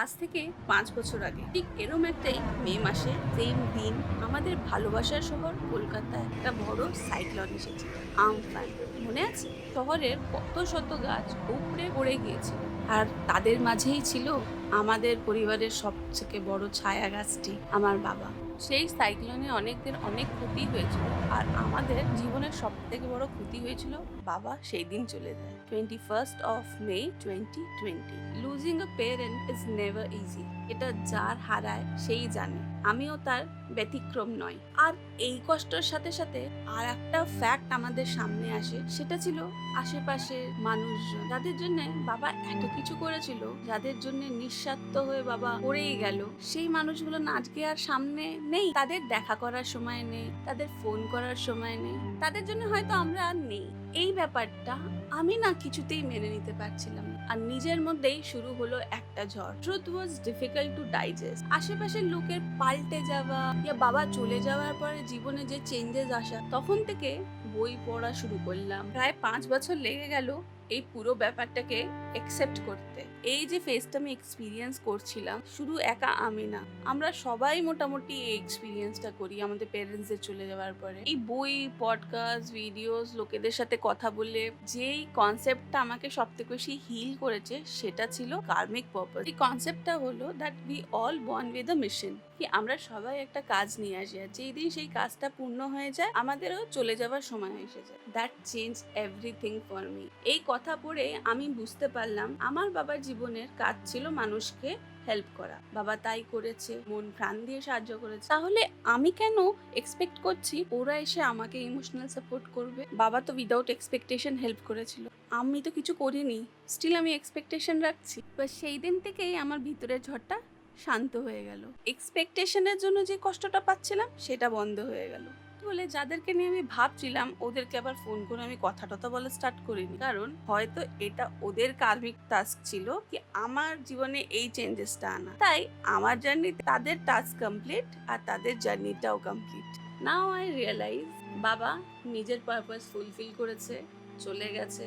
আজ থেকে 5 বছর আগে ঠিক এরম একটাই মে মাসে সেম দিন আমাদের ভালোবাসার শহর কলকাতায় একটা বড় সাইক্লোন এসেছিল। আমফান মনে আছে? শহরের কত শত গাছ উপড়ে পড়ে গিয়েছিল, আর তাদের মাঝেই ছিল আমাদের পরিবারের সবথেকে বড় ছায়া গাছটি, আমার বাবা। সেই সাইক্লোনে অনেকদের অনেক ক্ষতি হয়েছিল, আর আমাদের জীবনের সব থেকে বড় ক্ষতি হয়েছিল। বাবা সেই দিন চলে যায় 21st of May 2020। Losing a parent is never easy. এটা যার হারায় সেই জানে। আমিও তার ব্যতিক্রম নয়। আর এই কষ্টের সাথে সাথে আর একটা ফ্যাক্ট আমাদের সামনে আসে, সেটা ছিল আশেপাশের মানুষজন, যাদের জন্য বাবা এত কিছু করেছিল, যাদের জন্য নিঃস্বার্থ হয়ে বাবা করেই গেল। সেই মানুষগুলো না আজকে আর সামনে নেই। তাদের দেখা করার সময় নেই, তাদের ফোন করার সময় নেই, তাদের জন্য হয়তো আমরা আর নেই। এই ব্যাপারটা আমি না কিছুতেই মেনে নিতে পারছিলাম না। আর নিজের মধ্যেই শুরু হলো একটা ঝড়। Truth was difficult to digest. আশেপাশের লোকের পাল্টে যাওয়া, ইয়া বাবা চলে যাওয়ার পরে জীবনে যে চেঞ্জেস আসা, তখন থেকে বই পড়া শুরু করলাম। প্রায় 5 বছর লেগে গেল এই পুরো ব্যাপারটাকে একসেপ্ট করতে। এই যে ফেজটা আমি এক্সপিরিয়েন্স করছিলাম, শুধু একা আমি না, আমরা সবাই মোটামুটি এই এক্সপিরিয়েন্সটা করি আমাদের পেরেন্টসদের চলে যাওয়ার পরে। এই বই, পডকাস্ট, ভিডিওস, লোকেদের সাথে কথা বলে যেই কনসেপ্টটা আমাকে সবথেকে বেশি হিল করেছে, সেটা ছিল কার্মিক পারপাস। এই কনসেপ্টটা হলো that we all born with a mission, কি আমরা সবাই একটা কাজ নিয়ে আসি, আর যেই দিন সেই কাজটা পূর্ণ হয়ে যায় আমাদেরও চলে যাওয়ার সময় এসে যায়। That change everything for me. এই কথা পড়ে আমি বুঝতে পারলাম আমার বাবার জীবনের কাজ ছিল মানুষকে হেল্প করা। বাবা তাই করেছে, মন প্রাণ দিয়ে সাহায্য করেছে। তাহলে আমি কেন এক্সপেক্ট করছি ওরা এসে আমাকে ইমোশনাল সাপোর্ট করবে? বাবা তো উইদাউট এক্সপেকটেশন হেল্প করেছিল, আমি তো কিছু করিনি, স্টিল আমি এক্সপেকটেশন রাখছি। বাট সেই দিন থেকেই আমার ভিতরের ঝড়টা শান্ত হয়ে গেল। এক্সপেকটেশনের জন্য যে কষ্টটা পাচ্ছিলাম সেটা বন্ধ হয়ে গেল। বলে যাদেরকে নিয়ে আমি ভাবছিলাম, ওদেরকে আবার ফোন করে আমি কথা টথা বলা স্টার্ট করিনি, কারণ হয়তো এটা ওদের কার্মিক টাস্ক ছিল কি আমার জীবনে এই চেঞ্জেসটা আনা। তাই আমার জার্নি তাদের টাস্ক কমপ্লিট, আর তাদের জার্নিটাও কমপ্লিট। নাও আই রিয়েলাইজ বাবা নিজের পারপাস ফুলফিল করেছে, চলে গেছে,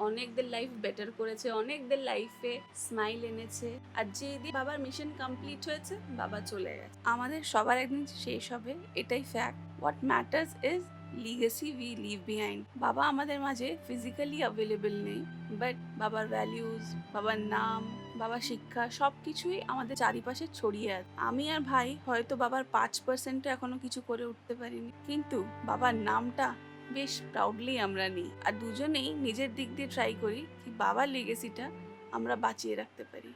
অনেকদের লাইফ বেটার করেছে, অনেকদের লাইফে স্মাইল এনেছে। আর যেদিন বাবার মিশন কমপ্লিট হয়েছে, বাবা চলে গেছে, আমাদের সবার একদিন শেষ হবে, এটাই fact. What matters is legacy we live behind. বাবা আমাদের মাঝে ফিজিক্যালি অ্যাভেলেবল নেই, বাট বাবার ভ্যালিউজ, বাবার নাম, বাবার শিক্ষা সবকিছুই আমাদের চারিপাশে ছড়িয়ে আছে। আমি আর ভাই হয়তো বাবার 5% এখনো কিছু করে উঠতে পারিনি, কিন্তু বাবার নামটা বেশ প্রাউডলি আমরা নিই, আর দুজনেই নিজের দিক দিয়ে ট্রাই করি কি বাবার লেগেসিটা আমরা বাঁচিয়ে রাখতে পারি।